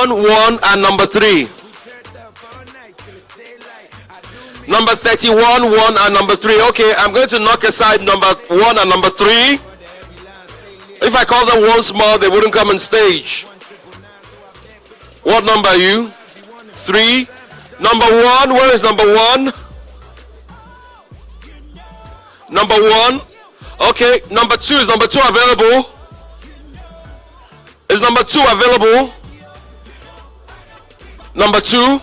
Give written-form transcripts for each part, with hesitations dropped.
31, 1, and number 3. Number 31, 1, and number 3. Okay, I'm going to knock aside number 1 and number 3. If I call them once more, they wouldn't come on stage. What number are you? 3. Number 1, where is number 1? Number 1. Okay, number 2, is number 2 available? Is number 2 available? Number 2.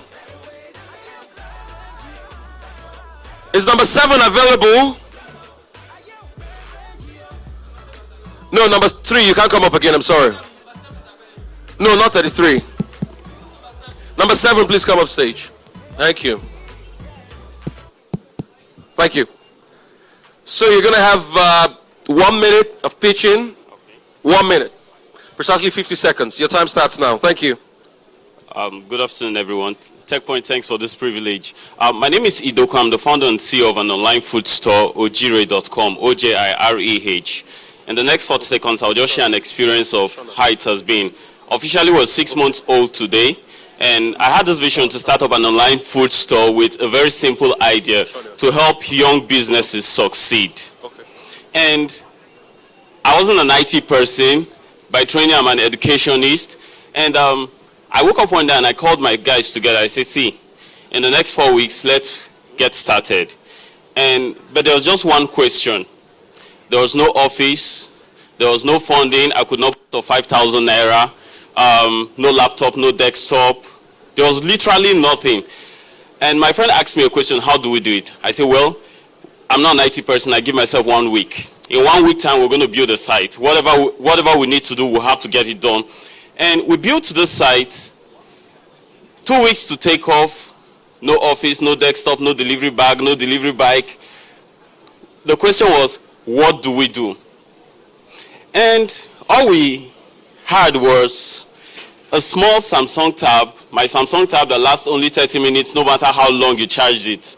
Is number 7 available? No, number 3, you can't come up again, I'm sorry. No, not 33. Number 7, please come up stage. Thank you. Thank you. So you're going to have 1 minute of pitching. 1 minute. Precisely 50 seconds. Your time starts now. Thank you. Good afternoon, everyone. Techpoint, thanks for this privilege. My name is Idoko. I'm the founder and CEO of an online food store, Ojireh.com, Ojireh. In the next 40 seconds, I'll just share an experience of how it has been. Officially, was 6 months old today, and I had this vision to start up an online food store with a very simple idea to help young businesses succeed. And I wasn't an IT person. By training, I'm an educationist. And I woke up one day and I called my guys together. I said, see, in the next 4 weeks, let's get started. But there was just one question. There was no office. There was no funding. I could not put 5,000 naira. No laptop, no desktop. There was literally nothing. And my friend asked me a question, how do we do it? I said, well, I'm not an IT person. I give myself 1 week. In 1 week time, we're going to build a site. Whatever we need to do, we'll have to get it done. And we built the site. 2 weeks to take off. No office, no desktop, no delivery bag, no delivery bike. The question was, what do we do? And all we had was a small Samsung tab. My Samsung tab that lasts only 30 minutes, no matter how long you charged it.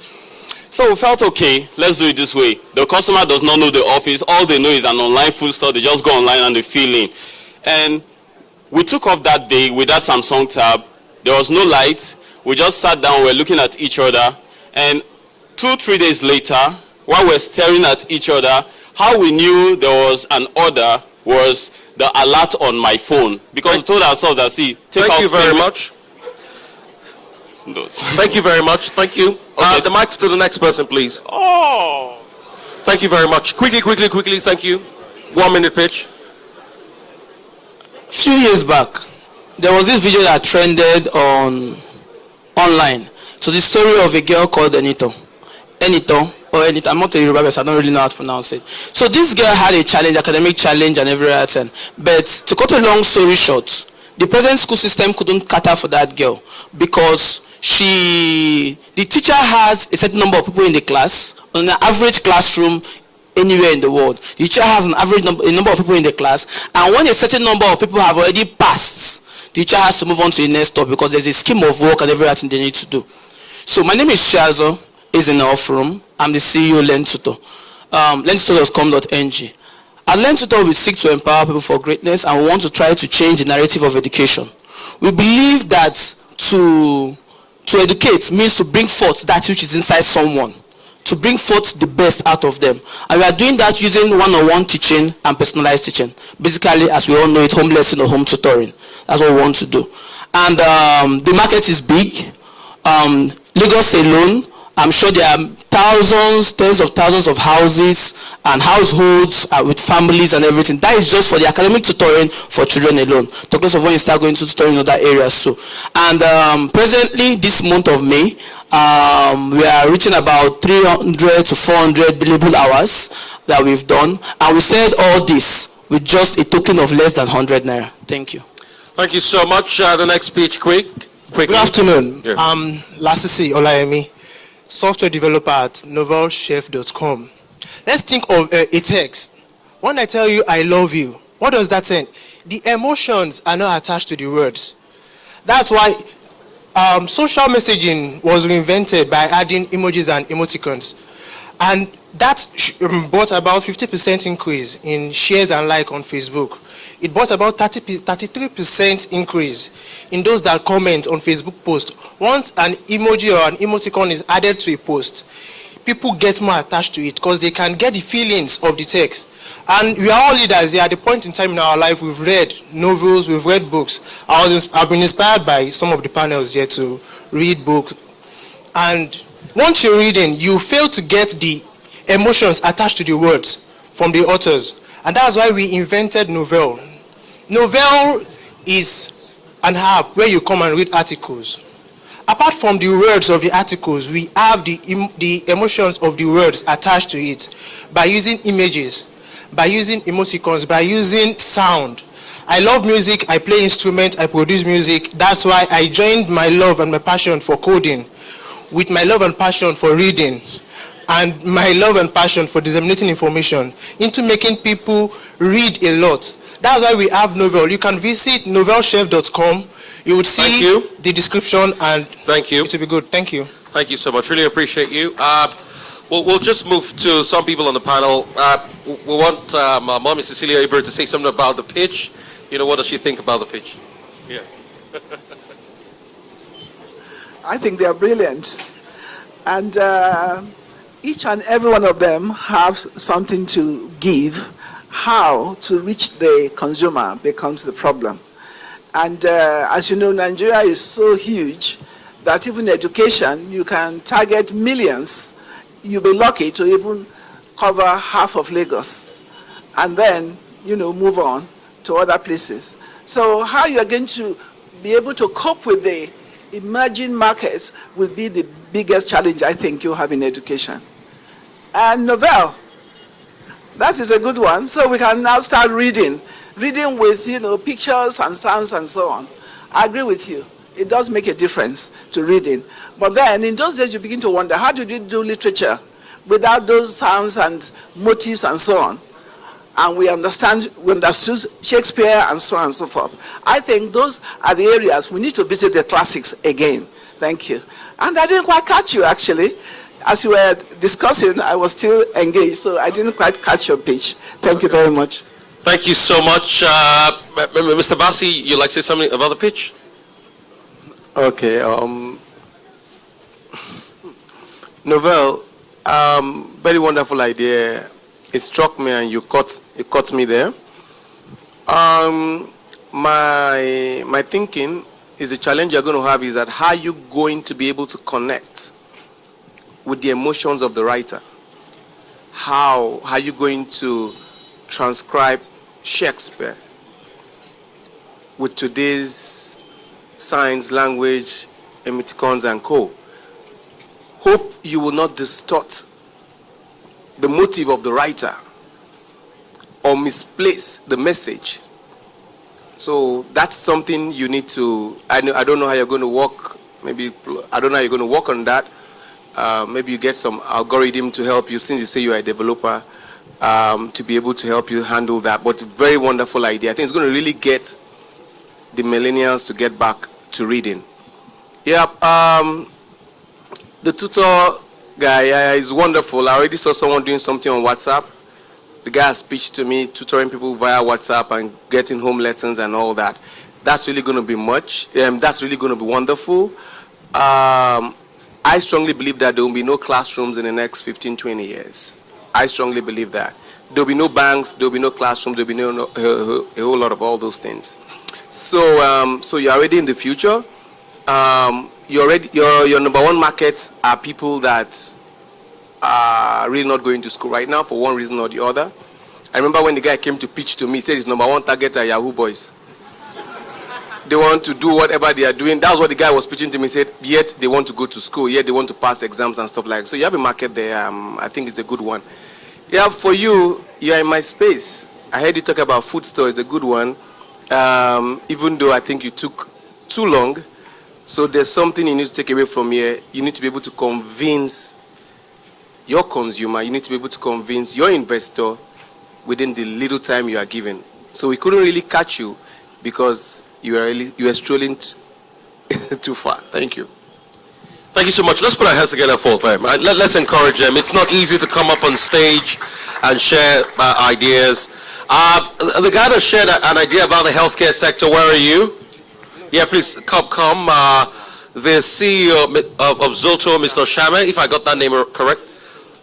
So we felt, okay, let's do it this way. The customer does not know the office. All they know is an online food store. They just go online and they fill in. And we took off that day with that Samsung tab. There was no light. We just sat down. We were looking at each other. And 2-3 days later, while we're staring at each other, how we knew there was an order was the alert on my phone. Because we told ourselves that, see, take out. Thank you very much. Thank you very much. Thank you. Okay, the mic to the next person, please. Oh. Thank you very much. Quickly. Thank you. 1 minute pitch. A few years back, there was this video that trended online. So the story of a girl called Enito. I'm not a Yoruba person, I don't really know how to pronounce it. So this girl had a challenge, academic challenge and everything. But to cut a long story short, the present school system couldn't cater for that girl because the teacher has a certain number of people in the class. On an average classroom anywhere in the world, the teacher has a number of people in the class, and when a certain number of people have already passed, the teacher has to move on to the next stop because there's a scheme of work and everything they need to do. So my name is Shazo, is in the off room. I'm the CEO of LearnTutor. LearnTutor.com.ng. At LearnTutor, we seek to empower people for greatness, and we want to try to change the narrative of education. We believe that to educate means to bring forth that which is inside someone, to bring forth the best out of them. And we are doing that using one-on-one teaching and personalized teaching. Basically, as we all know it, home lesson or home tutoring. That's what we want to do. And the market is big. Lagos alone, I'm sure there are thousands, tens of thousands of houses and households with families and everything. That is just for the academic tutoring for children alone. Talk less of when you start going to tutoring in other areas too. And presently, this month of May, we are reaching about 300 to 400 billable hours that we've done. And we said all this with just a token of less than 100 naira. Thank you. Thank you so much. The next speech, quickly. Good afternoon. Yeah. I'm Lasisi Olayemi, software developer at novelchef.com. Let's think of a text. When I tell you I love you, what does that say? The emotions are not attached to the words. That's why social messaging was reinvented by adding emojis and emoticons. And That brought about 50% increase in shares and like on Facebook. It brought about 33% increase in those that comment on Facebook posts. Once an emoji or an emoticon is added to a post, people get more attached to it because they can get the feelings of the text. And we are all leaders. At the point in time in our life, we've read novels, we've read books. I've been inspired by some of the panels here to read books. And once you're reading, you fail to get the emotions attached to the words from the authors. And that's why we invented Novell. Novell is an app where you come and read articles. Apart from the words of the articles, we have the emotions of the words attached to it by using images, by using emoticons, by using sound. I love music, I play instruments, I produce music. That's why I joined my love and my passion for coding with my love and passion for reading and my love and passion for disseminating information into making people read a lot. That's why we have Novell. You can visit novellchef.com. You would see the description and thank you. It will be good. Thank you. Thank you so much. Really appreciate you. We'll just move to some people on the panel. We want Mommy Cecilia Iber to say something about the pitch. You know, what does she think about the pitch? Yeah. I think they are brilliant. And each and every one of them have something to give. How to reach the consumer becomes the problem. And as you know, Nigeria is so huge that even education, you can target millions. You'll be lucky to even cover half of Lagos. And then, move on to other places. So how you are going to be able to cope with the emerging markets will be the biggest challenge I think you have in education. And Novell, that is a good one. So we can now start reading with, pictures and sounds and so on. I agree with you. It does make a difference to reading. But then in those days you begin to wonder, how did you do literature without those sounds and motifs and so on? And we understood Shakespeare and so on and so forth. I think those are the areas we need to visit the classics again. Thank you. And I didn't quite catch you actually. As you were discussing, I was still engaged, so I didn't quite catch your pitch. Thank you very much. Thank you so much. Mr. Bassi, you'd like to say something about the pitch? Okay. Novell, very wonderful idea. It struck me and you caught me there. My thinking is the challenge you're going to have is that how are you going to be able to connect with the emotions of the writer? How are you going to transcribe Shakespeare with today's science, language, emoticons and co? Hope you will not distort the motive of the writer or misplace the message. So that's something you need to, I don't know how you're going to work, maybe, I don't know how you're going to work on that. Maybe you get some algorithm to help you, since you say you're a developer, to be able to help you handle that. But very wonderful idea. I think it's going to really get the millennials to get back to reading. Yeah, the tutor guy is wonderful. I already saw someone doing something on WhatsApp. The guy has pitched to me, tutoring people via WhatsApp and getting home lessons and all that. That's really going to be much. That's really going to be wonderful. I strongly believe that there will be no classrooms in the next 15, 20 years. I strongly believe that. There will be no banks, there will be no classrooms, there will be a whole lot of all those things. So, so you're already in the future. Your number one market are people that are really not going to school right now for one reason or the other. I remember when the guy came to pitch to me, he said his number one target are Yahoo boys. They want to do whatever they are doing. That's what the guy was pitching to me. He said, yet they want to go to school, yet they want to pass exams and stuff like that. So you have a market there. I think it's a good one. Yeah, for you, you're in my space. I heard you talk about food store. It's a good one. Even though I think you took too long. So there's something you need to take away from here. You need to be able to convince your consumer. You need to be able to convince your investor within the little time you are given. So we couldn't really catch you because you were strolling too far. Thank you. Thank you so much. Let's put our hands together for them. Let's encourage them. It's not easy to come up on stage and share ideas. The guy that shared an idea about the healthcare sector, where are you? Yeah, please come. The CEO of Zoto, Mr. Shame, if I got that name correct,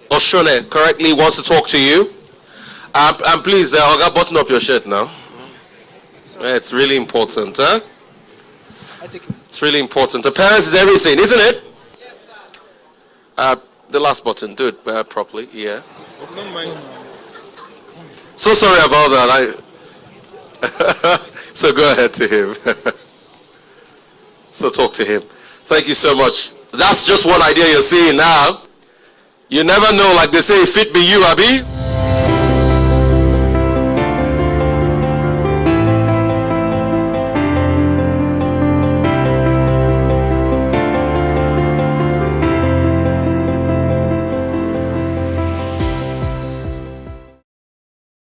Oshone correctly, wants to talk to you. And please, Oga, button up your shirt now. It's really important, huh? It's really important. The parents is everything, isn't it? The last button, do it properly, yeah. So sorry about that. So go ahead to him. So talk to him. Thank you so much. That's just one idea you're seeing now. You never know, like they say, if it be you, Abi.